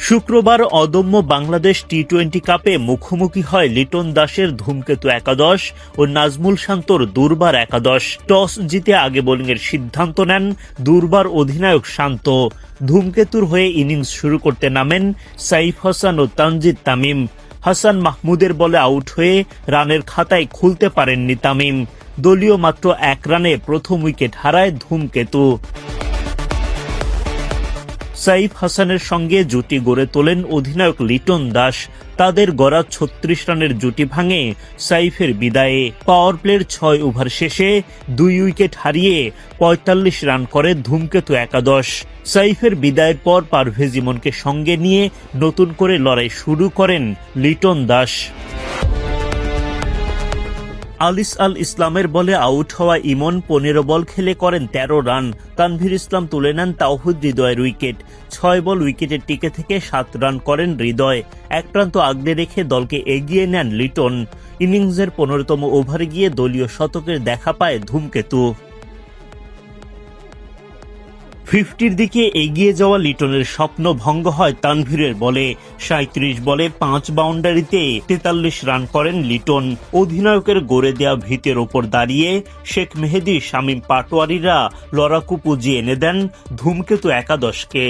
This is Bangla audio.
শুক্রবার অদম্য বাংলাদেশ টি-20 কাপে মুখোমুখি হয় লিটন দাসের ধূমকেতু একাদশ ও নাজমুল শান্তর দুর্বার একাদশ। টস জিতে আগে বোলিংয়ের সিদ্ধান্ত নেন দুর্বার অধিনায়ক শান্ত। ধূমকেতুর হয়ে ইনিংস শুরু করতে নামেন সাইফ হাসান ও তানজিদ তামিম। হাসান মাহমুদের বলে আউট হয়ে রানের খাতায় খুলতে পারেননি তামিম। দলীয় মাত্র 1 রানে প্রথম উইকেট হারায় ধূমকেতু। সাইফ হাসানের সঙ্গে জুটি গড়ে তোলেন অধিনায়ক লিটন দাস। তাদের গড়া 36 রানের জুটি ভাঙে সাইফের বিদায়ে। পাওয়ার প্লের 6 ওভার শেষে 2 উইকেট হারিয়ে 45 রান করে ধূমকেতু একাদশ। সাইফের বিদায়ের পর পারভেজ ইমনকে সঙ্গে নিয়ে নতুন করে লড়াই শুরু করেন লিটন দাস। আলিস আল ইসলামের বলে আউট হওয়া ইমন 15 বল খেলে করেন 13 রান। তানভীর ইসলাম তুলে নেন তাওহিদ হৃদয়ের উইকেট। 6 বল উইকেটে টিকে থেকে 7 রান করেন হৃদয়। এক প্রান্ত আগলে রেখে দলকে এগিয়ে নেন লিটন। ইনিংসের 15তম ওভারে গিয়ে দলীয় শতকের দেখা পায় ধূমকেতু। 50-র দিকে এগিয়ে যাওয়া লিটনের স্বপ্ন ভঙ্গ হয় তানভীরের বলে। 37 বলে 5 বাউন্ডারিতে 43 রান করেন লিটন। অধিনায়কের গড়ে দেয়া ভিতের ওপর দাঁড়িয়ে শেখ মেহেদী, শামীম পাটোয়ারিরা লড়াকু পুঁজি এনে দেন ধূমকেতু একাদশকে।